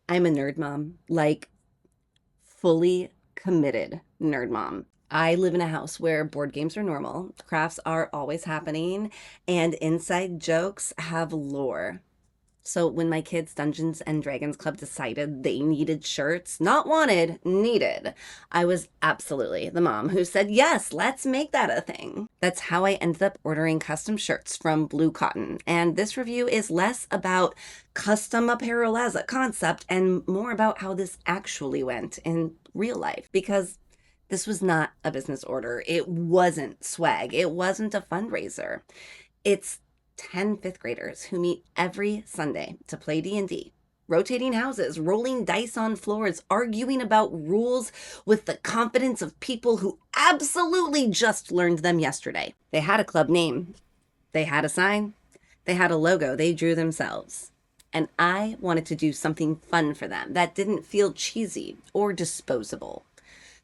I'm a nerd mom, like fully committed nerd mom. I live in a house where board games are normal, crafts are always happening, and inside jokes have lore. So when my kids' Dungeons and Dragons Club decided they needed shirts, not wanted, needed, I was absolutely the mom who said, yes, let's make that a thing. That's how I ended up ordering custom shirts from BlueCotton. And this review is less about custom apparel as a concept and more about how this actually went in real life, because this was not a business order. It wasn't swag. It wasn't a fundraiser. It's 10 fifth graders who meet every Sunday to play D&D, rotating houses, rolling dice on floors, arguing about rules with the confidence of people who absolutely just learned them yesterday. They had a club name, they had a sign, they had a logo they drew themselves. And I wanted to do something fun for them that didn't feel cheesy or disposable.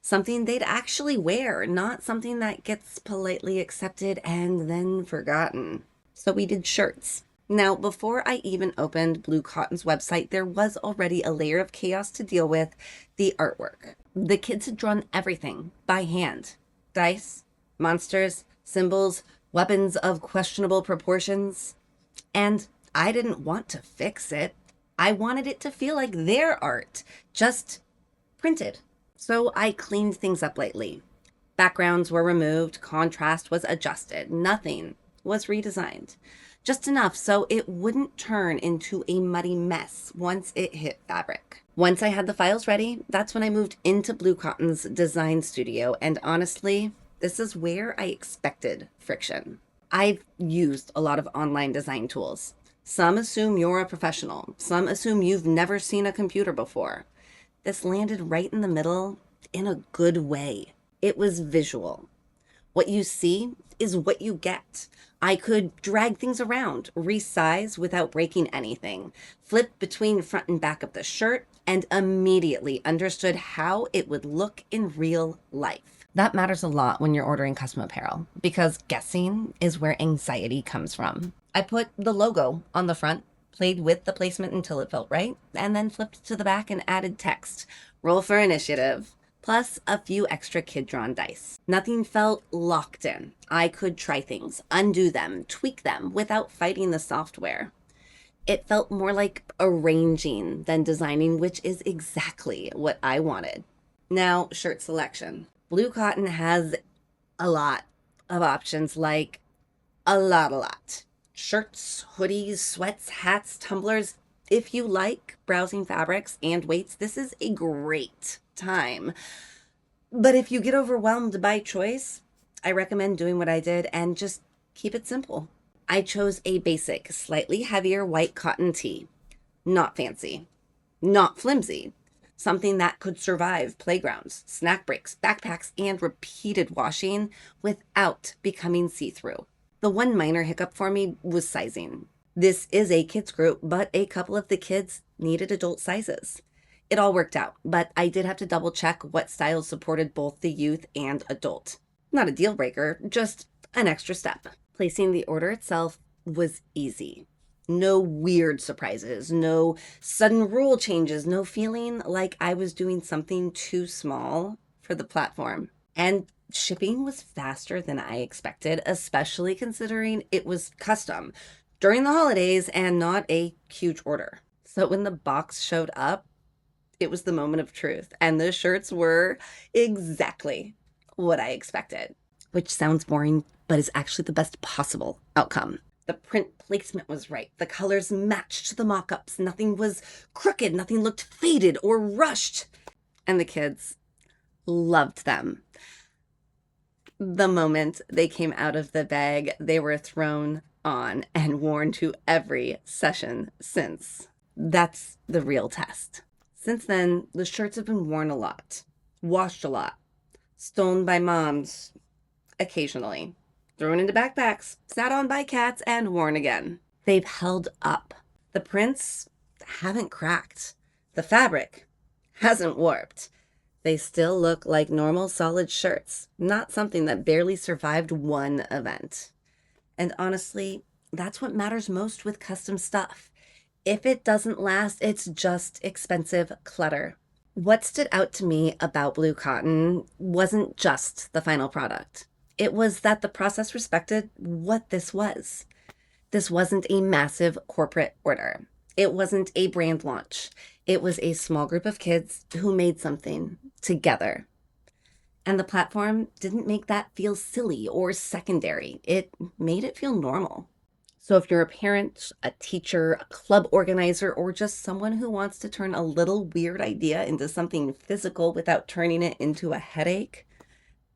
Something they'd actually wear, not something that gets politely accepted and then forgotten. So we did shirts. Now, before I even opened BlueCotton's website, there was already a layer of chaos to deal with: the artwork. The kids had drawn everything by hand: dice, monsters, symbols, weapons of questionable proportions. And I didn't want to fix it. I wanted it to feel like their art, just printed. So I cleaned things up lately. Backgrounds were removed, contrast was adjusted, nothing was redesigned. Just enough so it wouldn't turn into a muddy mess once it hit fabric. Once I had the files ready, that's when I moved into BlueCotton's design studio, and honestly, this is where I expected friction. I've used a lot of online design tools. Some assume you're a professional, some assume you've never seen a computer before. This landed right in the middle in a good way. It was visual. What you see is what you get. I could drag things around, resize without breaking anything, flip between front and back of the shirt, and immediately understood how it would look in real life. That matters a lot when you're ordering custom apparel, because guessing is where anxiety comes from. I put the logo on the front, played with the placement until it felt right, and then flipped to the back and added text: roll for initiative, plus a few extra kid-drawn dice. Nothing felt locked in. I could try things, undo them, tweak them without fighting the software. It felt more like arranging than designing, which is exactly what I wanted. Now, shirt selection. BlueCotton has a lot of options, like a lot. Shirts, hoodies, sweats, hats, tumblers. If you like browsing fabrics and weights, this is a great time. But if you get overwhelmed by choice, I recommend doing what I did and just keep it simple. I chose a basic, slightly heavier white cotton tee. Not fancy, not flimsy. Something that could survive playgrounds, snack breaks, backpacks, and repeated washing without becoming see-through. The one minor hiccup for me was sizing. This is a kids group, but a couple of the kids needed adult sizes. It all worked out, but I did have to double check what styles supported both the youth and adult. Not a deal breaker, just an extra step. Placing the order itself was easy. No weird surprises, no sudden rule changes, no feeling like I was doing something too small for the platform. And shipping was faster than I expected, especially considering it was custom during the holidays and not a huge order. So when the box showed up, it was the moment of truth, and the shirts were exactly what I expected, which sounds boring, but is actually the best possible outcome. The print placement was right. The colors matched the mock-ups. Nothing was crooked. Nothing looked faded or rushed. And the kids loved them. The moment they came out of the bag, they were thrown on and worn to every session since. That's the real test. Since then, the shirts have been worn a lot, washed a lot, stolen by moms occasionally, thrown into backpacks, sat on by cats, and worn again. They've held up. The prints haven't cracked. The fabric hasn't warped. They still look like normal solid shirts, not something that barely survived one event. And honestly, that's what matters most with custom stuff. If it doesn't last, it's just expensive clutter. What stood out to me about Blue Cotton wasn't just the final product. It was that the process respected what this was. This wasn't a massive corporate order. It wasn't a brand launch. It was a small group of kids who made something together. And the platform didn't make that feel silly or secondary. It made it feel normal. So if you're a parent, a teacher, a club organizer, or just someone who wants to turn a little weird idea into something physical without turning it into a headache,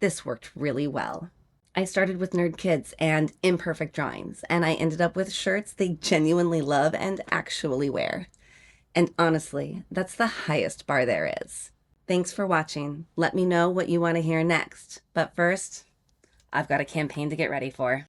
this worked really well. I started with nerd kids and imperfect drawings, and I ended up with shirts they genuinely love and actually wear. And honestly, that's the highest bar there is. Thanks for watching. Let me know what you want to hear next. But first, I've got a campaign to get ready for.